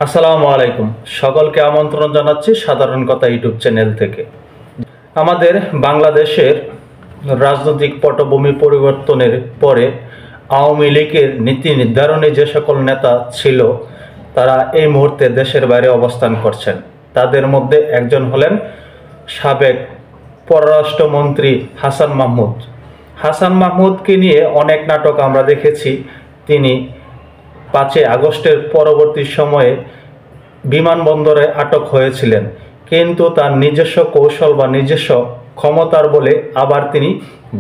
আসসালামু আলাইকুম। সকলকে আমন্ত্রণ জানাচ্ছি সাধারণ কথা ইউটিউব চ্যানেল থেকে। আমাদের বাংলাদেশের রাজনৈতিক পটভূমি পরিবর্তনের পরে আওয়ামী লীগের নীতি নির্ধারণী যে সকল নেতা ছিল তারা এই মুহূর্তে দেশের বাইরে অবস্থান করছেন। তাদের মধ্যে একজন হলেন সাবেক পররাষ্ট্রমন্ত্রী হাসান মাহমুদ। হাসান মাহমুদকে নিয়ে অনেক নাটক আমরা দেখেছি। তিনি 5 আগস্টের পরবর্তী সময়ে বিমানবন্দরে আটক হয়েছিলেন, কিন্তু তার নিজস্ব কৌশল বা নিজস্ব ক্ষমতার বলে আবার তিনি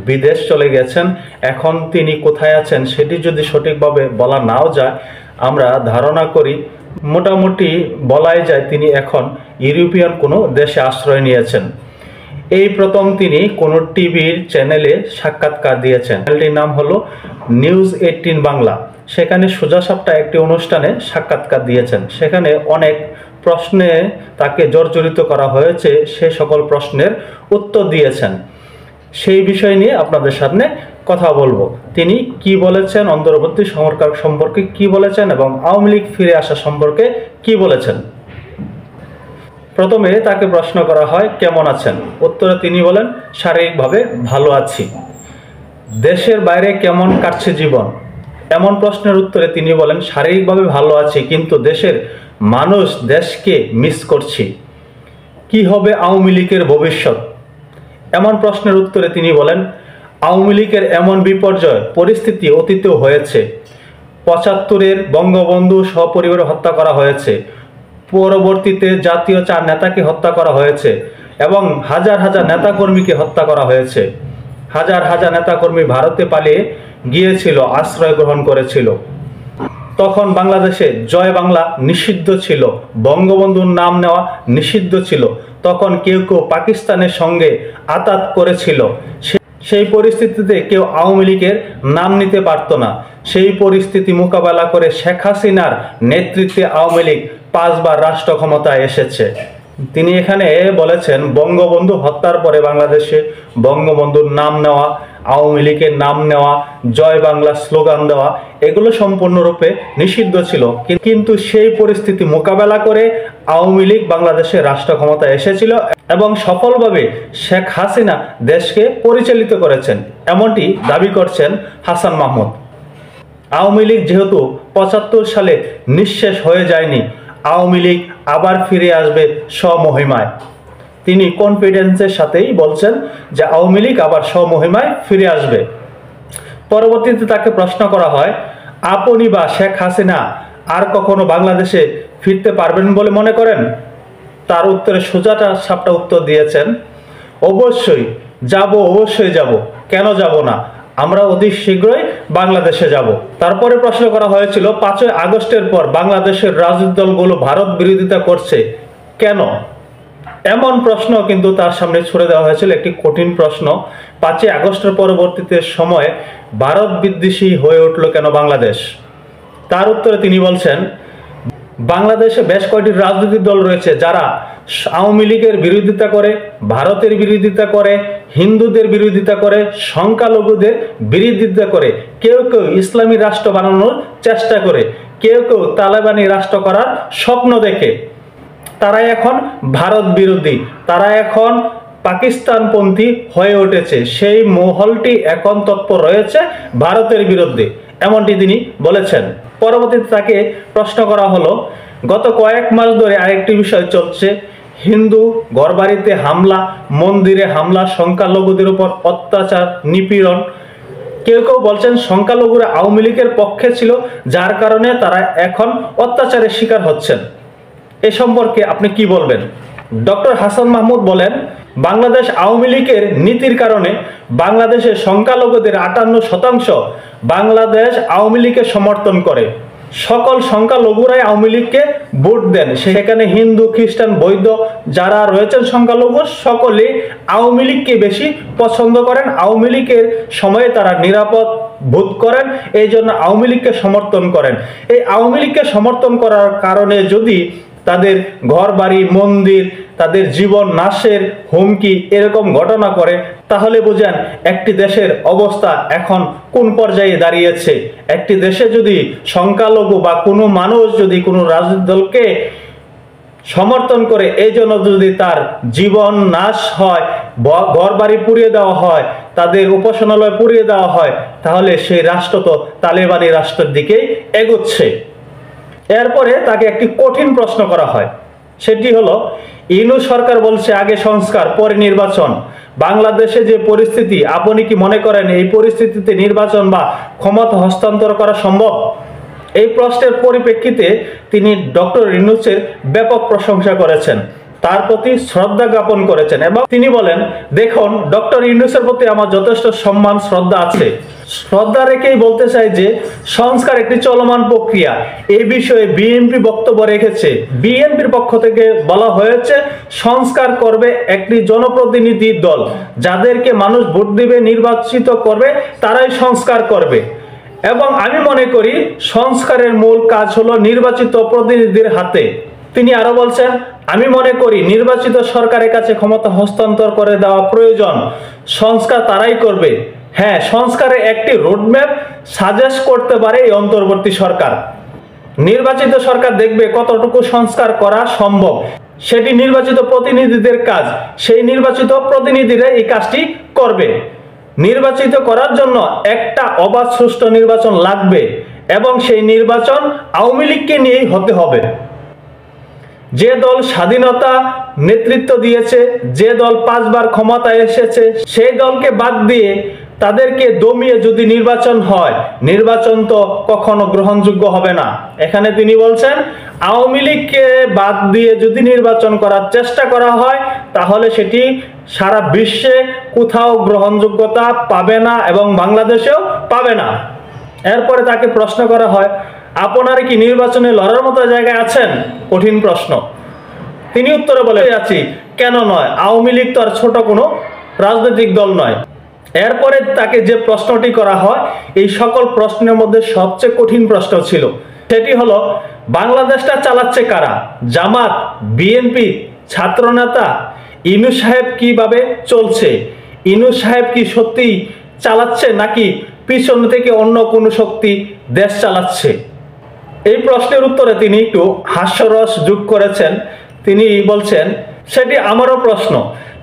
বিদেশ চলে গেছেন। এখন তিনি কোথায় আছেন সেটি যদি সঠিকভাবে বলা নাও যায়, আমরা ধারণা করি মোটামুটি বলাই যায় তিনি এখন ইউরোপিয়ান কোনো দেশে আশ্রয় নিয়েছেন। এই প্রথম তিনি কোনো টিভির চ্যানেলে সাক্ষাৎকার দিয়েছেন। চ্যানেলটির নাম হলো নিউজ 18 বাংলা। সেখানে সোজা সাপটা একটি অনুষ্ঠানে সাক্ষাৎকার দিয়েছেন। সেখানে অনেক প্রশ্নে তাকে জর্জরিত করা হয়েছে, সে সকল প্রশ্নের উত্তর দিয়েছেন। সেই বিষয় নিয়ে আপনাদের সামনে কথা বলবো। তিনি কি বলেছেন, অন্তর্বর্তী সরকার সম্পর্কে কি বলেছেন এবং আওয়ামী লীগ ফিরে আসা সম্পর্কে কি বলেছেন। প্রথমে তাকে প্রশ্ন করা হয় কেমন আছেন। উত্তরে তিনি বলেন শারীরিকভাবে ভালো আছি। দেশের বাইরে কেমন কাটছে জীবন, এমন প্রশ্নের উত্তরে তিনি বলেন শারীরিকভাবে ভালো আছি, কিন্তু দেশের মানুষ দেশকে মিস করছি। কি হবে আওয়ামী লীগের ভবিষ্যৎ, এমন প্রশ্নের উত্তরে তিনি বলেন আওয়ামী লীগের এমন বিপর্যয় পরিস্থিতি অতীতেও হয়েছে। 75-এর বঙ্গবন্ধু সপরিবারে হত্যা করা হয়েছে, পরবর্তীতে জাতীয় 4 নেতাকে হত্যা করা হয়েছে এবং হাজার হাজার নেতাকর্মীকে হত্যা করা হয়েছে। হাজার হাজার নেতাকর্মী ভারতে পালিয়ে গিয়েছিল, আশ্রয় গ্রহণ করেছিল। তখন বাংলাদেশে জয় বাংলা নিষিদ্ধ ছিল, বঙ্গবন্ধুর নাম নেওয়া নিষিদ্ধ ছিল। তখন কেউ কেউ পাকিস্তানের সঙ্গে আতাত করেছিল। সেই পরিস্থিতিতে কেউ আওয়ামী লীগের নাম নিতে পারত না। সেই পরিস্থিতি মোকাবেলা করে শেখ হাসিনার নেতৃত্বে আওয়ামী লীগ 5 বার রাষ্ট্র ক্ষমতায় এসেছে। তিনি এখানে বলেছেন বঙ্গবন্ধু হত্যার পরে বাংলাদেশে বঙ্গবন্ধুর নাম নেওয়া, আওয়ামী লীগের নাম নেওয়া, জয় বাংলা স্লোগান দেওয়া এগুলো সম্পূর্ণরূপে নিষিদ্ধ ছিল। কিন্তু সেই পরিস্থিতি মোকাবেলা করে আওয়ামী লীগ বাংলাদেশে রাষ্ট্র ক্ষমতায় এসেছিল এবং সফলভাবে শেখ হাসিনা দেশকে পরিচালিত করেছেন, এমনটি দাবি করছেন হাসান মাহমুদ। আওয়ামী লীগ যেহেতু 75 সালে নিঃশেষ হয়ে যায়নি, আওয়ামী লীগ আবার ফিরে আসবে স্বমহিমায়। তিনি কনফিডেন্সের সাথেই বলছেন যে আওয়ামী লীগ আবার স্বমহিমায় ফিরে আসবে। পরবর্তীতে তাকে প্রশ্ন করা হয় আপনি বা শেখ হাসিনা আর কখনো বাংলাদেশে ফিরতে পারবেন বলে মনে করেন। তার উত্তরে সোজাটা সাপটা উত্তর দিয়েছেন অবশ্যই যাব, অবশ্যই যাব, কেন যাব না, আমরা অতি শীঘ্রই বাংলাদেশে যাব। তারপরে প্রশ্ন করা হয়েছিল 5 আগস্টের পর বাংলাদেশের রাজনৈতিক দলগুলো ভারত বিরোধিতা করছে কেন, এমন প্রশ্ন কিন্তু তার সামনে ছুড়ে দেওয়া হয়েছিল। একটি কঠিন প্রশ্ন। 5 আগস্টের পরবর্তীতে সময়ে ভারত বিদ্বেষী হয়ে উঠল কেন বাংলাদেশ। তার উত্তরে তিনি বলছেন বাংলাদেশে বেশ কয়েকটি রাজনৈতিক দল রয়েছে যারা আওয়ামী লীগের বিরোধিতা করে, ভারতের বিরোধিতা করে, হিন্দুদের বিরোধিতা করে, সংখ্যালঘুদের বিরোধিতা করে। কেউ কেউ ইসলামী রাষ্ট্র বানানোর চেষ্টা করে, কেউ কেউ তালেবানি রাষ্ট্র করার স্বপ্ন দেখে। তারা এখন ভারত বিরোধী, তারা এখন পাকিস্তানপন্থী হয়ে উঠেছে। সেই মহলটি এখন তৎপর রয়েছে ভারতের বিরুদ্ধে, এমনটি তিনি বলেছেন। পরবর্তীতে তাকে প্রশ্ন করা হলো গত কয়েক মাস ধরে আরেকটি বিষয় চলছে, হিন্দু ঘরবাড়িতে হামলা, মন্দিরে হামলা, সংখ্যালঘুদের উপর অত্যাচার, নিপীড়ন। কেউ কেউ বলছেন সংখ্যালঘুরা আওয়ামী লীগের পক্ষে ছিল, যার কারণে তারা এখন অত্যাচারের শিকার হচ্ছেন। এ সম্পর্কে আপনি কি বলবেন। ডক্টর হাসান মাহমুদ বলেন বাংলাদেশ আওয়ামী লীগের নীতির কারণে বাংলাদেশের সংখ্যালঘুদের 58% বাংলাদেশ আওয়ামী লীগকে সমর্থন করে। সকল সংখ্যালঘুরাই আওয়ামী লীগকে ভোট দেন। সেখানে হিন্দু, খ্রিস্টান, বৌদ্ধ যারা রয়েছেন সংখ্যালঘু সকলে আওয়ামী লীগকে বেশি পছন্দ করেন। আওয়ামী লীগের সময়ে তারা নিরাপদ বোধ করেন, এই জন্য আওয়ামী লীগকে সমর্থন করেন। এই আওয়ামী লীগকে সমর্থন করার কারণে যদি তাদের ঘর বাড়ি মন্দির তাদের জীবন নাশের হুমকি এরকম ঘটনা করে, তাহলে বুঝেন একটি দেশের অবস্থা এখন কোন পর্যায়ে দাঁড়িয়েছে। একটি দেশে যদি সংখ্যালঘু বা কোনো মানুষ যদি কোনো রাজনৈতিক দলকে সমর্থন করে এই জন্য যদি তার জীবন নাশ হয়, ঘর বাড়ি পুড়িয়ে দেওয়া হয়, তাদের উপাসনালয় পুড়িয়ে দেওয়া হয়, তাহলে সেই রাষ্ট্র তো তালেবানি রাষ্ট্রের দিকেই এগোচ্ছে। এরপরে তাকে একটি কঠিন প্রশ্ন করা হয়, সেটি হলো ইউনূস সরকার বলছে আগে সংস্কার পরে নির্বাচন। বাংলাদেশে যে পরিস্থিতি, আপনি কি মনে করেন এই পরিস্থিতিতে নির্বাচন বা ক্ষমতা হস্তান্তর করা সম্ভব? এই প্রশ্নের পরিপ্রেক্ষিতে তিনি ডক্টর ইউনূসের ব্যাপক প্রশংসা করেছেন, তার প্রতি শ্রদ্ধা জ্ঞাপন করেছেন এবং তিনি বলেন, দেখুন ডক্টর ইউনূসের প্রতি আমার যথেষ্ট সম্মান শ্রদ্ধা আছে। শ্রদ্ধা রেখেই বলতে চাই যে সংস্কার একটি চলমান প্রক্রিয়া। এই বিষয়ে বিএনপি বক্তব্য রেখেছে। বিএনপির পক্ষ থেকে বলা হয়েছে সংস্কার করবে একটি জনপ্রতিনিধি দল, যাদেরকে মানুষ ভোট দিবে নির্বাচিত করবে, তারাই সংস্কার করবে। এবং আমি মনে করি সংস্কারের মূল কাজ হলো নির্বাচিত প্রতিনিধির হাতে। তিনি আরো বলছেন, আমি মনে করি নির্বাচিত সরকারের কাছে ক্ষমতা হস্তান্তর করে দেওয়া প্রয়োজন, সংস্কার তারাই করবে। হ্যাঁ, সংস্কারের একটি রোডম্যাপ সাজেস্ট করতে পারে এই অন্তর্বর্তী সরকার। নির্বাচিত সরকার দেখবে কতটুকু সংস্কার করা সম্ভব, সেটি নির্বাচিত প্রতিনিধিদের কাজ। সেই নির্বাচিত প্রতিনিধিরা এই কাজটি করবে। নির্বাচিত করার জন্য একটা অবাধ সুষ্ঠু নির্বাচন লাগবে এবং সেই নির্বাচন আওয়ামী লীগকে নিয়েই হতে হবে। যে দল স্বাধীনতা নেতৃত্ব দিয়েছে, যে দল 5 বার ক্ষমতায় এসেছে, সেই দলকে বাদ দিয়ে তাদেরকে দমিয়ে যদি নির্বাচন হয়, নির্বাচন তো কখনো গ্রহণযোগ্য হবে না। এখানে তিনি বলছেন আওয়ামী লীগকে বাদ দিয়ে যদি নির্বাচন করার চেষ্টা করা হয়, তাহলে সেটি সারা বিশ্বে কোথাও গ্রহণযোগ্যতা পাবে না এবং বাংলাদেশেও পাবে না। এরপরে তাকে প্রশ্ন করা হয়, আপনারা কি নির্বাচনে লড়ার মতো জায়গায় আছেন? কঠিন প্রশ্ন। তিনি উত্তরে বলে আছি, কেন নয়, আওয়ামী লীগ তো আর ছোট কোনো রাজনৈতিক দল নয়। এরপরে তাকে যে প্রশ্নটি করা হয়, এই সকল প্রশ্নের মধ্যে সবচেয়ে কঠিন প্রশ্ন ছিল, সেটি হলো বাংলাদেশটা চালাচ্ছে কারা? জামাত, বিএনপি, ছাত্রনেতা? ইউনূস সাহেব কিভাবে চলছে? ইউনূস সাহেব কি সত্যি চালাচ্ছে নাকি পিছন থেকে অন্য কোনো শক্তি দেশ চালাচ্ছে? এই প্রশ্নের উত্তরে তিনি একটু হাস্যরস যোগ করেছেন। তিনি বলছেন, সেটি আমারও প্রশ্ন।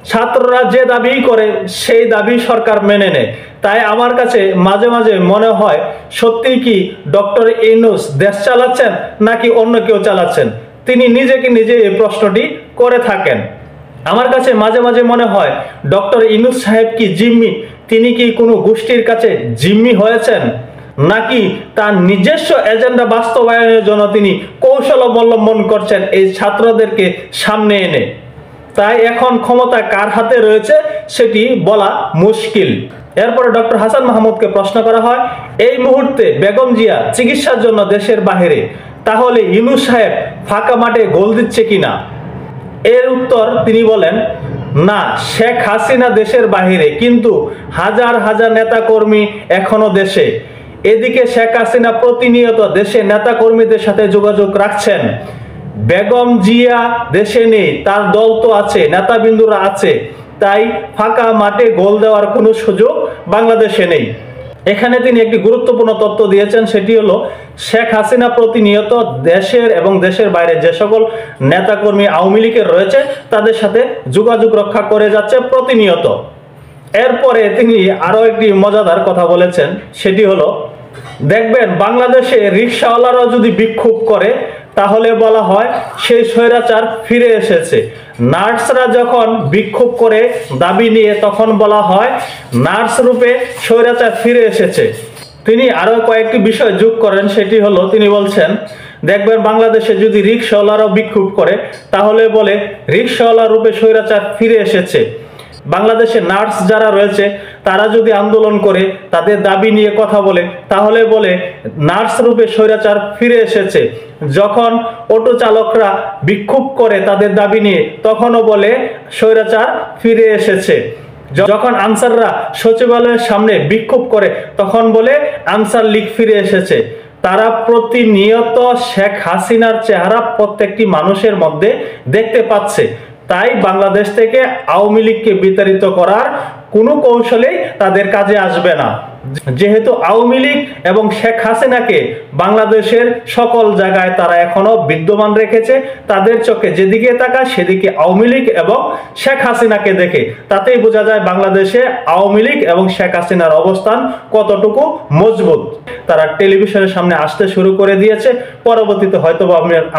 ছাত্ররা যে দাবি করে সেই দাবি সরকার মেনে নেয়। তাই আমার কাছে মাঝে মাঝে মনে হয় সত্যিই কি ডক্টর ইউনূস দেশ চালাচ্ছেন নাকি অন্য কেউ চালাচ্ছেন? তিনি নিজেকে নিজে এই প্রশ্নটি করে থাকেন। আমার কাছে মাঝে মাঝে মনে হয় ডক্টর ইউনূস সাহেব কি জিম্মি? তিনি কি কোনো গোষ্ঠীর কাছে জিম্মি হয়েছেন, নাকি তার নিজস্ব এজেন্ডা বাস্তবায়নের জন্য তিনি কৌশল অবলম্বন করছেন এই ছাত্রদেরকে সামনে এনে? তাই এখন ক্ষমতা কার হাতে রয়েছে সেটি বলা মুশকিল। এরপরে ডক্টর হাসান মাহমুদকে প্রশ্ন করা হয়, এই মুহূর্তে বেগম জিয়া চিকিৎসার জন্য দেশের বাহিরে, তাহলে ইউনূস সাহেব ফাঁকা মাঠে গোল দিচ্ছে কিনা? এর উত্তর তিনি বলেন, না, শেখ হাসিনা দেশের বাহিরে, কিন্তু হাজার হাজার নেতাকর্মী এখনো দেশে। এদিকে শেখ হাসিনা প্রতিনিয়ত দেশে নেতাকর্মীদের সাথে যোগাযোগ রাখছেন। বেগম জিয়া দেশে নেই, তার দল তো আছে, নেতাবিন্দুরা আছে, তাই ফাঁকা মাঠে গোল দেওয়ার কোনো সুযোগ বাংলাদেশে নেই। এখানে তিনি একটি গুরুত্বপূর্ণ তথ্য দিয়েছেন, সেটি হলো শেখ হাসিনা প্রতিনিয়ত দেশের এবং দেশের বাইরে যে সকল নেতাকর্মী আওয়ামী লীগের রয়েছে তাদের সাথে যোগাযোগ রক্ষা করে যাচ্ছে প্রতিনিয়ত। এরপরে তিনি আরো একটি মজাদার কথা বলেছেন, সেটি হলো, দেখবেন বাংলাদেশে রিকশাওয়ালারাও যদি বিক্ষোভ করে তাহলে বলা হয় সেই স্বৈরাচার ফিরে এসেছে। নার্সরা যখন বিক্ষোভ করে দাবি নিয়ে তখন বলা হয় নার্স রূপে স্বৈরাচার ফিরে এসেছে। তিনি আরো কয়েকটি বিষয় যোগ করেন, সেটি হলো তিনি বলছেন, দেখবেন বাংলাদেশে যদি রিকশাওয়ালারাও বিক্ষোভ করে তাহলে বলে রিকশাওয়ালা রূপে স্বৈরাচার ফিরে এসেছে। বাংলাদেশে নার্স যারা রয়েছে তারা যদি আন্দোলন করে তাদের দাবি নিয়ে কথা বলে তাহলে বলে নার্স রূপে স্বৈরাচার ফিরে এসেছে। যখন অটো চালকরা বিক্ষোভ করে তাদের দাবি নিয়ে তখনও বলে স্বৈরাচার ফিরে এসেছে। যখন আনসাররা সচিবালয়ের সামনে বিক্ষোভ করে তখন বলে আনসার লীগ ফিরে এসেছে। তারা প্রতিনিয়ত শেখ হাসিনার চেহারা প্রত্যেকটি মানুষের মধ্যে দেখতে পাচ্ছে। তাই বাংলাদেশ থেকে আওয়ামী লীগকে বিতাড়িত করার কোনো কৌশলেই তাদের কাজে আসবে না, যেহেতু আওয়ামী লীগ এবং শেখ হাসিনাকে বাংলাদেশের সকল জায়গায় তারা এখনো বিদ্যমান রেখেছে। তাদের চোখে যেদিকে তাকায় সেদিকে আওয়ামী লীগ এবং শেখ হাসিনাকে দেখে, তাতেই বোঝা যায় বাংলাদেশে আওয়ামী লীগ এবং শেখ হাসিনার অবস্থান কতটুকু মজবুত। তারা টেলিভিশনের সামনে আসতে শুরু করে দিয়েছে। পরবর্তীতে হয়তো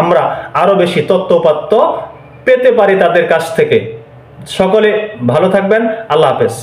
আমরা আরো বেশি তথ্যপাত্য পেতে পারি তাদের কাছ থেকে। সকলে ভালো থাকবেন। আল্লাহ হাফেজ।